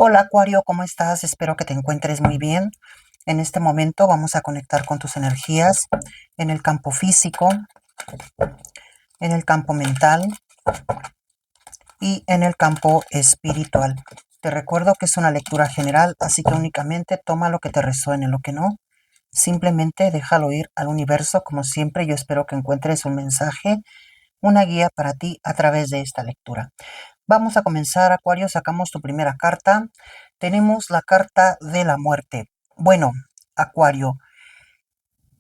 Hola Acuario, ¿cómo estás? Espero que te encuentres muy bien. En este momento vamos a conectar con tus energías en el campo físico, en el campo mental y en el campo espiritual. Te recuerdo que es una lectura general, así que únicamente toma lo que te resuene, lo que no, simplemente déjalo ir al universo. Como siempre, yo espero que encuentres un mensaje, una guía para ti a través de esta lectura. Vamos a comenzar, Acuario, sacamos tu primera carta. Tenemos la carta de la muerte. Bueno, Acuario,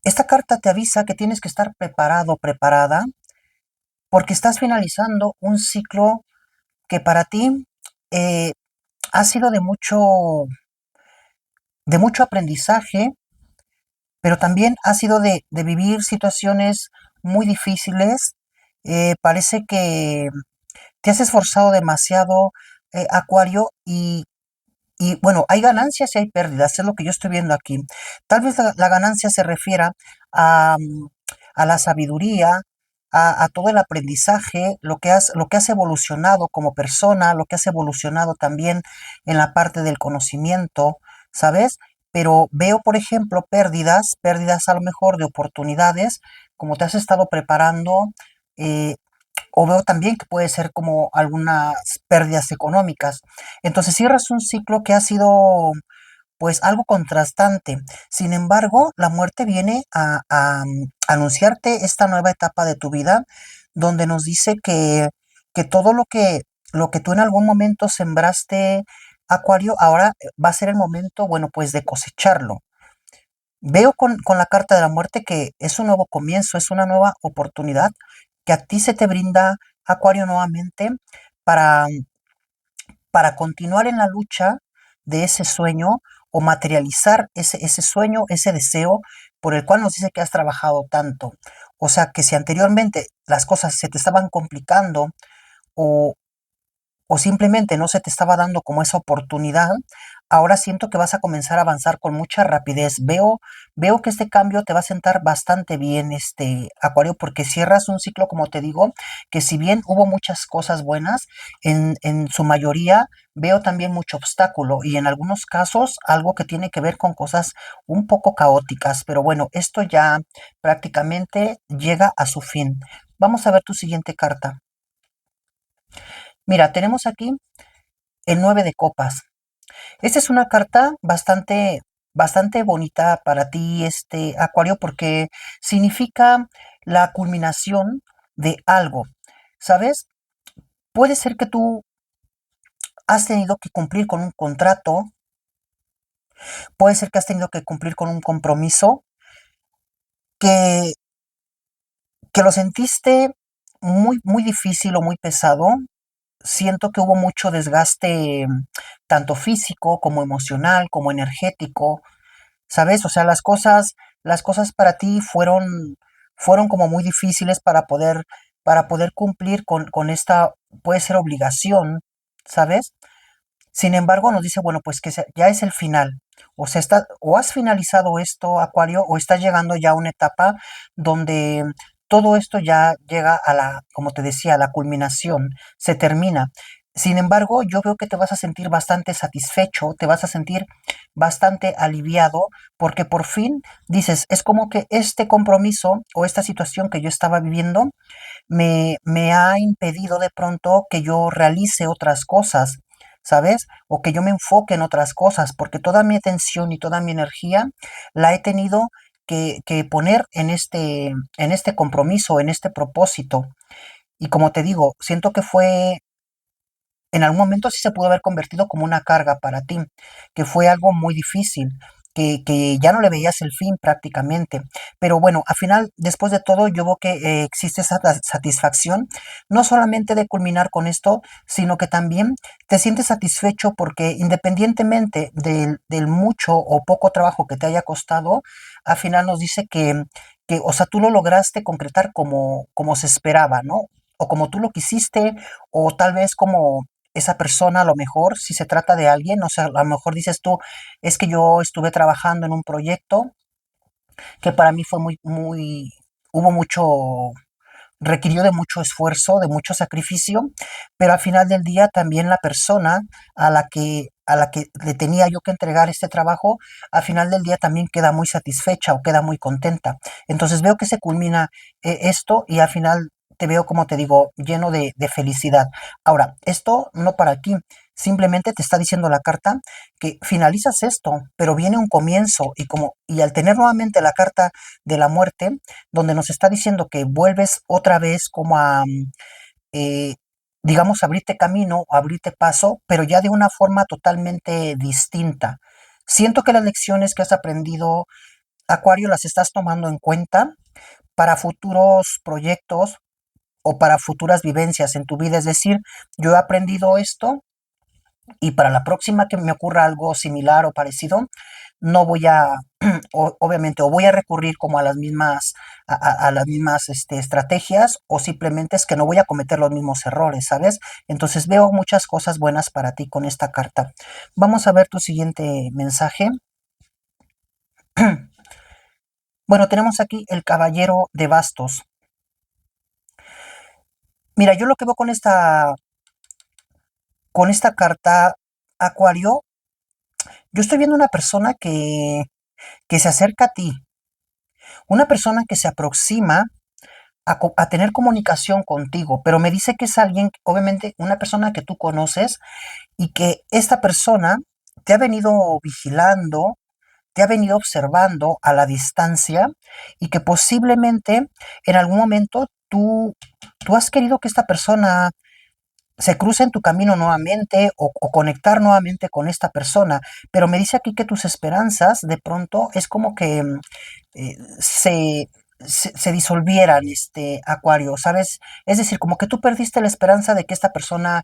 esta carta te avisa que tienes que estar preparado, preparada, porque estás finalizando un ciclo que para ti eh, ha sido de mucho aprendizaje, pero también ha sido de vivir situaciones muy difíciles. Parece que te has esforzado demasiado, Acuario, y bueno, hay ganancias y hay pérdidas, es lo que yo estoy viendo aquí. Tal vez la ganancia se refiera a la sabiduría, a todo el aprendizaje, lo que has evolucionado como persona, lo que has evolucionado también en la parte del conocimiento, ¿sabes? Pero veo, por ejemplo, pérdidas a lo mejor de oportunidades, como te has estado preparando, eh, o veo también que puede ser como algunas pérdidas económicas. Entonces cierras un ciclo que ha sido pues algo contrastante. Sin embargo, la muerte viene a anunciarte esta nueva etapa de tu vida, donde nos dice que todo lo que tú en algún momento sembraste, Acuario, ahora va a ser el momento, bueno, pues de cosecharlo. Veo con la carta de la muerte que es un nuevo comienzo, es una nueva oportunidad que a ti se te brinda, Acuario, nuevamente para, para continuar en la lucha de ese sueño o materializar ese sueño, ese deseo por el cual nos dice que has trabajado tanto. O sea, que si anteriormente las cosas se te estaban complicando o, o simplemente no se te estaba dando como esa oportunidad, ahora siento que vas a comenzar a avanzar con mucha rapidez. Veo que este cambio te va a sentar bastante bien, este Acuario, porque cierras un ciclo, como te digo, que si bien hubo muchas cosas buenas, en su mayoría veo también mucho obstáculo y en algunos casos algo que tiene que ver con cosas un poco caóticas. Pero bueno, esto ya prácticamente llega a su fin. Vamos a ver tu siguiente carta. Mira, tenemos aquí el 9 de copas. Esta es una carta bastante bonita para ti, este Acuario, porque significa la culminación de algo. ¿Sabes? Puede ser que tú has tenido que cumplir con un contrato, puede ser que has tenido que cumplir con un compromiso que, que lo sentiste muy difícil o muy pesado. Siento que hubo mucho desgaste, tanto físico como emocional, como energético. ¿Sabes? O sea, las cosas para ti fueron como muy difíciles para poder cumplir con esta, puede ser obligación, ¿sabes? Sin embargo, nos dice, bueno, pues que ya es el final. O sea, o has finalizado esto, Acuario, o estás llegando ya a una etapa donde todo esto ya llega a la, como te decía, a la culminación, se termina. Sin embargo, yo veo que te vas a sentir bastante satisfecho, te vas a sentir bastante aliviado, porque por fin dices, es como que este compromiso o esta situación que yo estaba viviendo me ha impedido de pronto que yo realice otras cosas, ¿sabes? O que yo me enfoque en otras cosas, porque toda mi atención y toda mi energía la he tenido que poner en este compromiso, en este propósito. Y como te digo, siento que fue, en algún momento sí se pudo haber convertido como una carga para ti, que fue algo muy difícil, que ya no le veías el fin prácticamente. Pero bueno, al final, después de todo, yo veo que existe esa satisfacción, no solamente de culminar con esto, sino que también te sientes satisfecho porque independientemente del mucho o poco trabajo que te haya costado, al final nos dice o sea, tú lo lograste concretar como se esperaba, ¿no? O como tú lo quisiste, o tal vez como esa persona, a lo mejor, si se trata de alguien, o sea, a lo mejor dices tú, es que yo estuve trabajando en un proyecto que para mí fue hubo requirió de mucho esfuerzo, de mucho sacrificio, pero al final del día también la persona a la que le tenía yo que entregar este trabajo, al final del día también queda muy satisfecha o queda muy contenta. Entonces veo que se culmina esto y al final te veo, como te digo, lleno de felicidad. Ahora, esto no para aquí, simplemente te está diciendo la carta que finalizas esto, pero viene un comienzo y al tener nuevamente la carta de la muerte, donde nos está diciendo que vuelves otra vez como a, eh, digamos, abrirte camino o abrirte paso, pero ya de una forma totalmente distinta. Siento que las lecciones que has aprendido, Acuario, las estás tomando en cuenta para futuros proyectos o para futuras vivencias en tu vida. Es decir, yo he aprendido esto y para la próxima que me ocurra algo similar o parecido, no voy a, obviamente, o voy a recurrir como a las mismas estrategias, o simplemente es que no voy a cometer los mismos errores, ¿sabes? Entonces veo muchas cosas buenas para ti con esta carta. Vamos a ver tu siguiente mensaje. Bueno, tenemos aquí el Caballero de Bastos. Mira, yo lo que veo con esta carta, Acuario, yo estoy viendo una persona que se acerca a ti, una persona que se aproxima a tener comunicación contigo, pero me dice que es alguien, obviamente, una persona que tú conoces y que esta persona te ha venido vigilando, te ha venido observando a la distancia y que posiblemente en algún momento tú has querido que esta persona se cruce en tu camino nuevamente o conectar nuevamente con esta persona, pero me dice aquí que tus esperanzas de pronto es como que eh, se, se disolvieran, Acuario, ¿sabes? Es decir, como que tú perdiste la esperanza de que esta persona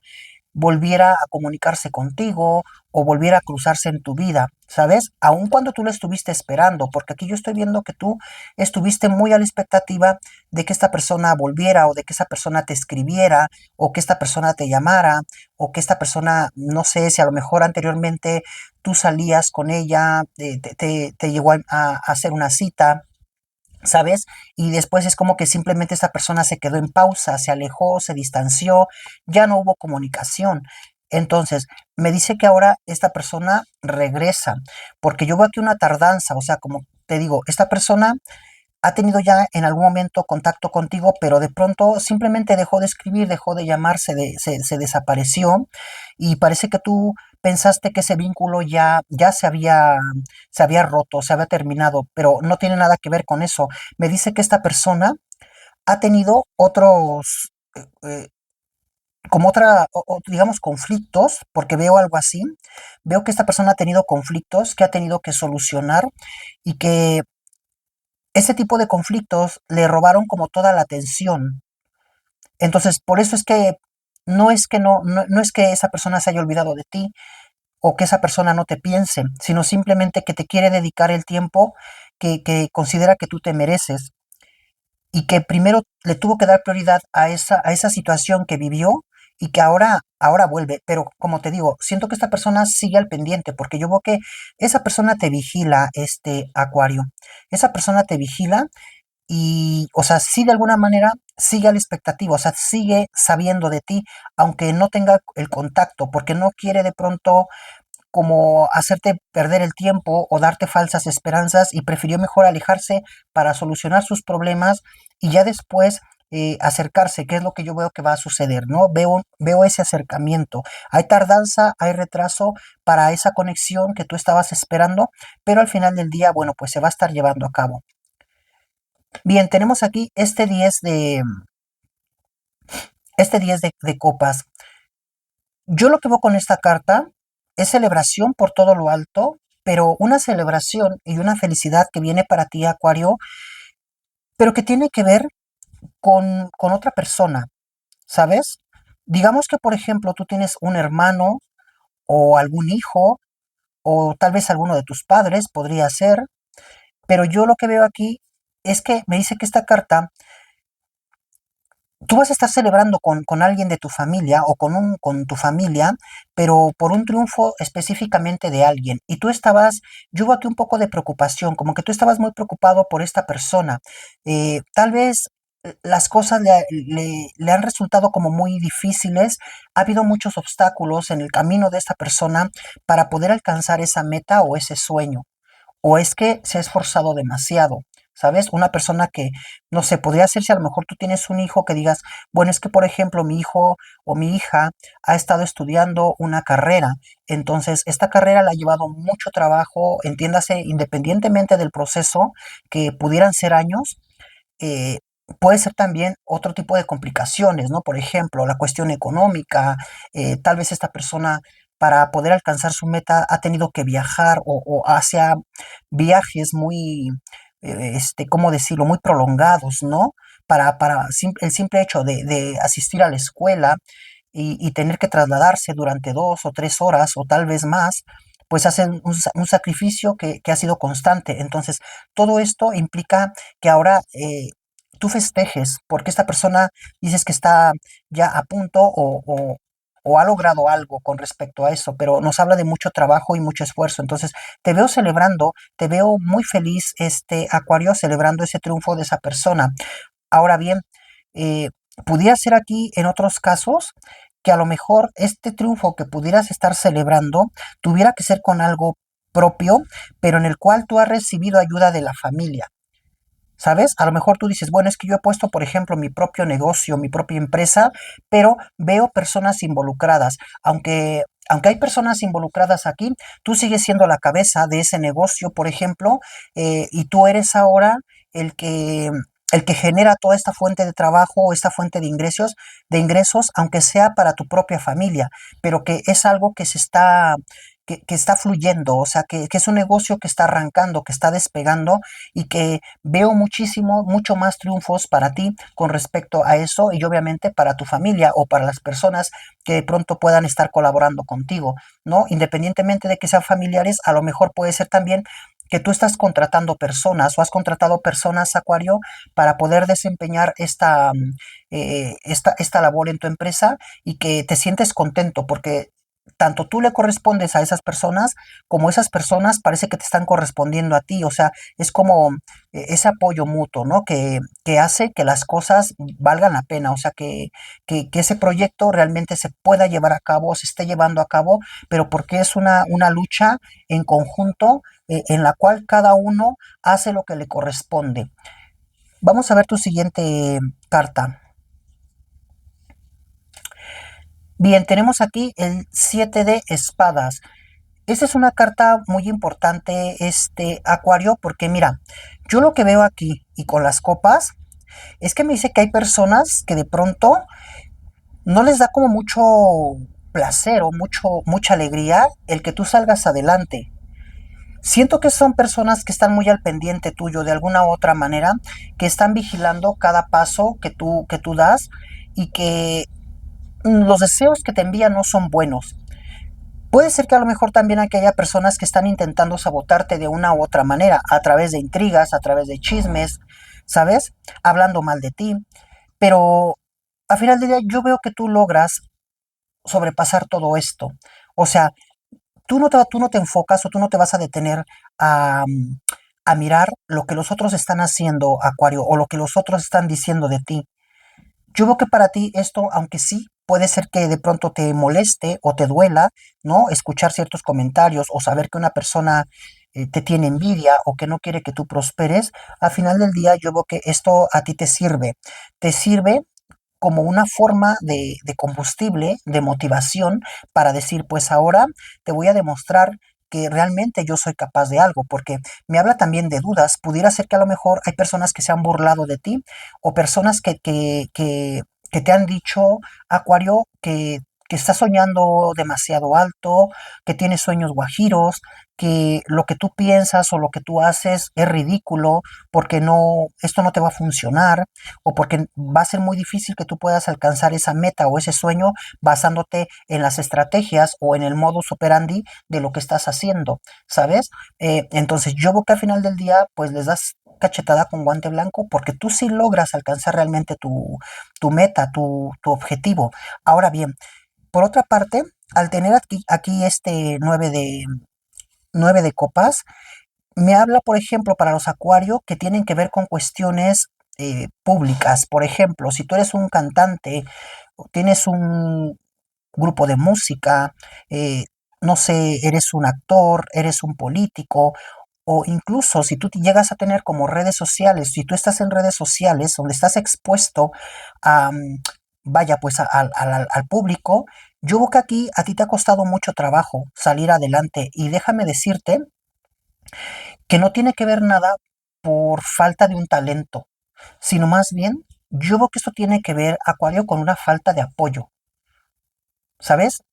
volviera a comunicarse contigo o volviera a cruzarse en tu vida, ¿sabes? Aun cuando tú lo estuviste esperando, porque aquí yo estoy viendo que tú estuviste muy a la expectativa de que esta persona volviera o de que esa persona te escribiera o que esta persona te llamara o que esta persona, no sé si a lo mejor anteriormente tú salías con ella, te llegó a hacer una cita, ¿sabes? Y después es como que simplemente esta persona se quedó en pausa, se alejó, se distanció, ya no hubo comunicación. Entonces, me dice que ahora esta persona regresa, porque yo veo aquí una tardanza, o sea, como te digo, esta persona ha tenido ya en algún momento contacto contigo, pero de pronto simplemente dejó de escribir, dejó de llamar, se desapareció y parece que tú pensaste que ese vínculo ya se había roto, se había terminado, pero no tiene nada que ver con eso. Me dice que esta persona ha tenido otros, como digamos, conflictos, porque veo algo así. Veo que esta persona ha tenido conflictos que ha tenido que solucionar y que ese tipo de conflictos le robaron como toda la atención. Entonces, por eso es que no es que esa persona se haya olvidado de ti o que esa persona no te piense, sino simplemente que te quiere dedicar el tiempo que considera que tú te mereces y que primero le tuvo que dar prioridad a esa situación que vivió y que ahora vuelve. Pero como te digo, siento que esta persona sigue al pendiente porque yo veo que esa persona te vigila, Acuario. Esa persona te vigila y, o sea, sí de alguna manera sigue a la expectativa, o sea, sigue sabiendo de ti, aunque no tenga el contacto, porque no quiere de pronto como hacerte perder el tiempo o darte falsas esperanzas y prefirió mejor alejarse para solucionar sus problemas y ya después acercarse, que es lo que yo veo que va a suceder, ¿no? Veo ese acercamiento. Hay tardanza, hay retraso para esa conexión que tú estabas esperando, pero al final del día, bueno, pues se va a estar llevando a cabo. Bien, tenemos aquí este 10 de copas. Yo lo que veo con esta carta es celebración por todo lo alto, pero una celebración y una felicidad que viene para ti, Acuario, pero que tiene que ver con otra persona, ¿sabes? Digamos que, por ejemplo, tú tienes un hermano o algún hijo, o tal vez alguno de tus padres, podría ser, pero yo lo que veo aquí es que me dice que esta carta tú vas a estar celebrando con alguien de tu familia o con tu familia, pero por un triunfo específicamente de alguien. Y yo veo aquí un poco de preocupación, como que tú estabas muy preocupado por esta persona. Tal vez las cosas le han resultado como muy difíciles, ha habido muchos obstáculos en el camino de esta persona para poder alcanzar esa meta o ese sueño, o es que se ha esforzado demasiado, ¿sabes? Una persona que, no sé, podría ser si a lo mejor tú tienes un hijo que digas, bueno, es que por ejemplo mi hijo o mi hija ha estado estudiando una carrera, entonces esta carrera le ha llevado mucho trabajo, entiéndase, independientemente del proceso, que pudieran ser años, eh, puede ser también otro tipo de complicaciones, ¿no? Por ejemplo, la cuestión económica, tal vez esta persona para poder alcanzar su meta ha tenido que viajar o hacia viajes muy, ¿cómo decirlo?, muy prolongados, ¿no? El simple hecho de asistir a la escuela y tener que trasladarse durante 2 o 3 horas o tal vez más, pues hacen un sacrificio que ha sido constante. Entonces, todo esto implica que ahora tú festejes porque esta persona dices que está ya a punto o ha logrado algo con respecto a eso, pero nos habla de mucho trabajo y mucho esfuerzo. Entonces, te veo celebrando, te veo muy feliz, Acuario, celebrando ese triunfo de esa persona. Ahora bien, eh, pudiera ser aquí en otros casos que a lo mejor este triunfo que pudieras estar celebrando tuviera que ser con algo propio, pero en el cual tú has recibido ayuda de la familia. ¿Sabes? A lo mejor tú dices, bueno, es que yo he puesto, por ejemplo, mi propio negocio, mi propia empresa, pero veo personas involucradas. Aunque hay personas involucradas aquí, tú sigues siendo la cabeza de ese negocio, por ejemplo, y tú eres ahora el que, el que genera toda esta fuente de trabajo, esta fuente de ingresos, aunque sea para tu propia familia, pero que es algo que que está fluyendo, o sea, que es un negocio que está arrancando, que está despegando y que veo mucho más triunfos para ti con respecto a eso y obviamente para tu familia o para las personas que de pronto puedan estar colaborando contigo, ¿no? Independientemente de que sean familiares, a lo mejor puede ser también que tú estás contratando personas o has contratado personas, Acuario, para poder desempeñar esta labor en tu empresa y que te sientes contento porque tanto tú le correspondes a esas personas como esas personas parece que te están correspondiendo a ti, o sea, es como ese apoyo mutuo, ¿no? Que hace que las cosas valgan la pena, o sea, que ese proyecto realmente se pueda llevar a cabo, se esté llevando a cabo, pero porque es una lucha en conjunto en la cual cada uno hace lo que le corresponde. Vamos a ver tu siguiente carta. Bien, tenemos aquí el 7 de espadas. Esta es una carta muy importante, Acuario, porque mira, yo lo que veo aquí y con las copas es que me dice que hay personas que de pronto no les da como mucho placer o mucha alegría el que tú salgas adelante. Siento que son personas que están muy al pendiente tuyo de alguna u otra manera, que están vigilando cada paso que tú das y que los deseos que te envían no son buenos. Puede ser que a lo mejor también aquí haya personas que están intentando sabotarte de una u otra manera, a través de intrigas, a través de chismes, ¿sabes? Hablando mal de ti. Pero a final del día yo veo que tú logras sobrepasar todo esto. O sea, tú no te enfocas o tú no te vas a detener a, a mirar lo que los otros están haciendo, Acuario, o lo que los otros están diciendo de ti. Yo veo que para ti esto, aunque sí puede ser que de pronto te moleste o te duela, ¿no? Escuchar ciertos comentarios o saber que una persona te tiene envidia o que no quiere que tú prosperes, al final del día yo veo que esto a ti te sirve como una forma de combustible, de motivación para decir, pues ahora te voy a demostrar que realmente yo soy capaz de algo, porque me habla también de dudas. Pudiera ser que a lo mejor hay personas que se han burlado de ti o personas que te han dicho, Acuario, que estás soñando demasiado alto, que tienes sueños guajiros, que lo que tú piensas o lo que tú haces es ridículo, porque no, esto no te va a funcionar, o porque va a ser muy difícil que tú puedas alcanzar esa meta o ese sueño basándote en las estrategias o en el modus operandi de lo que estás haciendo, ¿sabes? Entonces yo veo que al final del día pues les das cachetada con guante blanco porque tú sí logras alcanzar realmente tu meta, tu objetivo. Ahora bien, por otra parte, al tener aquí este 9 de copas, me habla, por ejemplo, para los acuarios que tienen que ver con cuestiones públicas. Por ejemplo, si tú eres un cantante, o tienes un grupo de música, no sé, eres un actor, eres un político, o incluso si tú llegas a tener como redes sociales, si tú estás en redes sociales donde estás expuesto a, vaya, pues al público, yo veo que aquí a ti te ha costado mucho trabajo salir adelante y déjame decirte que no tiene que ver nada por falta de un talento, sino más bien, yo veo que esto tiene que ver, Acuario, con una falta de apoyo, ¿sabes?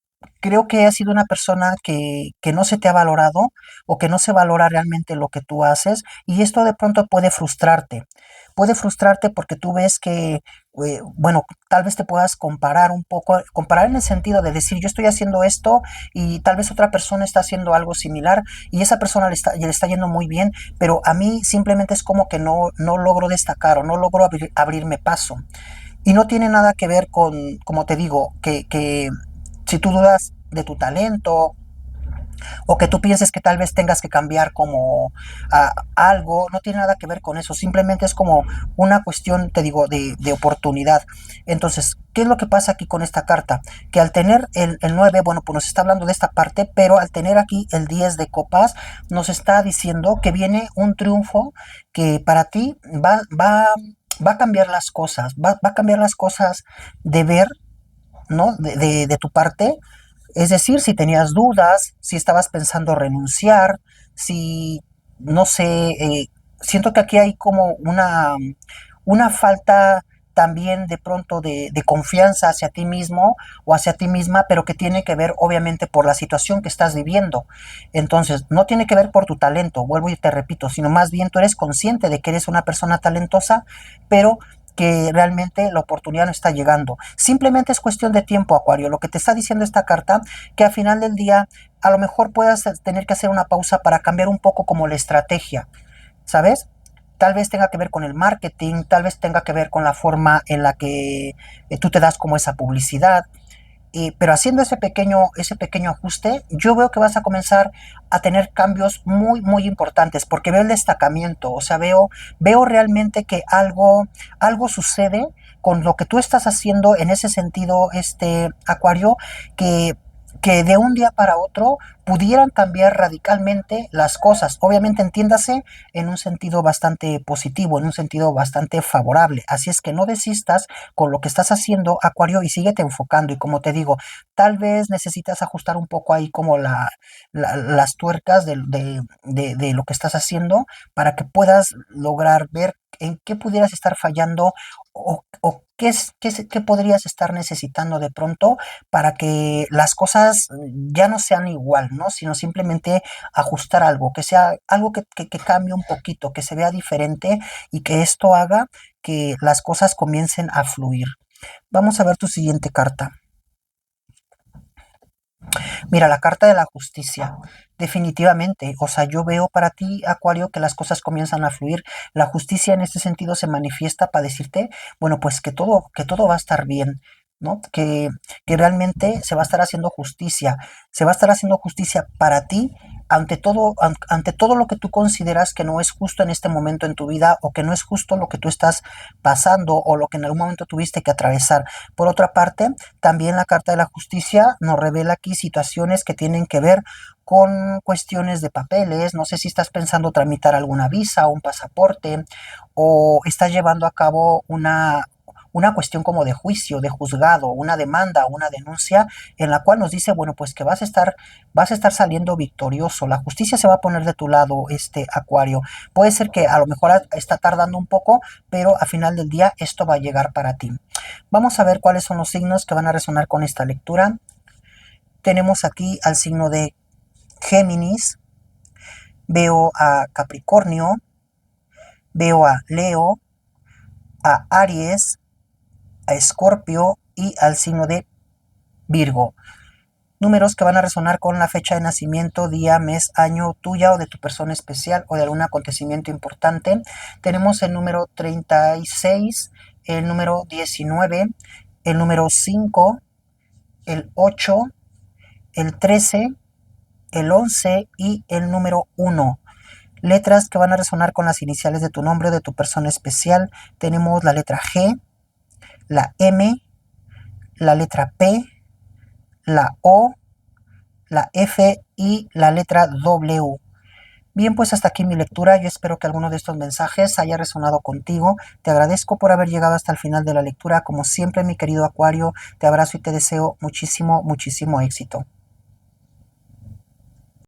Creo que has sido una persona que no se te ha valorado o que no se valora realmente lo que tú haces y esto de pronto puede frustrarte. Puede frustrarte porque tú ves que, bueno, tal vez te puedas comparar un poco, comparar en el sentido de decir, yo estoy haciendo esto y tal vez otra persona está haciendo algo similar y esa persona le está yendo muy bien, pero a mí simplemente es como que no logro destacar o no logro abrirme paso. Y no tiene nada que ver con, como te digo, que si tú dudas de tu talento o que tú pienses que tal vez tengas que cambiar como algo, no tiene nada que ver con eso, simplemente es como una cuestión, te digo, de oportunidad. Entonces, ¿qué es lo que pasa aquí con esta carta? Que al tener el 9, bueno, pues nos está hablando de esta parte, pero al tener aquí el 10 de copas, nos está diciendo que viene un triunfo que para ti va a cambiar las cosas, va a cambiar las cosas de ver, ¿no? De tu parte, es decir, si tenías dudas, si estabas pensando renunciar, si, no sé, siento que aquí hay como una falta también de pronto de confianza hacia ti mismo o hacia ti misma, pero que tiene que ver obviamente por la situación que estás viviendo. Entonces, no tiene que ver por tu talento, vuelvo y te repito, sino más bien tú eres consciente de que eres una persona talentosa, pero que realmente la oportunidad no está llegando. Simplemente es cuestión de tiempo, Acuario. Lo que te está diciendo esta carta, que al final del día a lo mejor puedas tener que hacer una pausa para cambiar un poco como la estrategia, ¿sabes? Tal vez tenga que ver con el marketing, tal vez tenga que ver con la forma en la que tú te das como esa publicidad, pero haciendo ese pequeño ajuste, yo veo que vas a comenzar a tener cambios muy, muy importantes, porque veo el destacamiento, o sea, veo realmente que algo sucede con lo que tú estás haciendo en ese sentido, Acuario, que que de un día para otro pudieran cambiar radicalmente las cosas. Obviamente entiéndase en un sentido bastante positivo, en un sentido bastante favorable. Así es que no desistas con lo que estás haciendo, Acuario, y síguete enfocando. Y como te digo, tal vez necesitas ajustar un poco ahí como las tuercas de lo que estás haciendo para que puedas lograr ver en qué pudieras estar fallando o qué podrías estar necesitando de pronto para que las cosas ya no sean igual, ¿no? Sino simplemente ajustar algo, que sea algo que cambie un poquito, que se vea diferente y que esto haga que las cosas comiencen a fluir. Vamos a ver tu siguiente carta. Mira, la carta de la justicia. Definitivamente, o sea, yo veo para ti, Acuario, que las cosas comienzan a fluir. La justicia en este sentido se manifiesta para decirte, bueno, pues que todo va a estar bien, ¿no? Que realmente se va a estar haciendo justicia. Se va a estar haciendo justicia para ti ante todo lo que tú consideras que no es justo en este momento en tu vida o que no es justo lo que tú estás pasando o lo que en algún momento tuviste que atravesar. Por otra parte, también la Carta de la Justicia nos revela aquí situaciones que tienen que ver con cuestiones de papeles. No sé si estás pensando tramitar alguna visa o un pasaporte o estás llevando a cabo una cuestión como de juicio, de juzgado, una demanda, una denuncia en la cual nos dice, bueno, pues que vas a estar saliendo victorioso. La justicia se va a poner de tu lado, Acuario. Puede ser que a lo mejor está tardando un poco, pero a final del día esto va a llegar para ti. Vamos a ver cuáles son los signos que van a resonar con esta lectura. Tenemos aquí al signo de Géminis, veo a Capricornio, veo a Leo, a Aries, a Escorpio y al signo de Virgo. Números que van a resonar con la fecha de nacimiento, día, mes, año tuya o de tu persona especial o de algún acontecimiento importante. Tenemos el número 36, el número 19, el número 5, el 8, el 13, el 11 y el número 1. Letras que van a resonar con las iniciales de tu nombre o de tu persona especial. Tenemos la letra G, la M, la letra P, la O, la F y la letra W. Bien, pues hasta aquí mi lectura. Yo espero que alguno de estos mensajes haya resonado contigo. Te agradezco por haber llegado hasta el final de la lectura. Como siempre, mi querido Acuario, te abrazo y te deseo muchísimo, muchísimo éxito.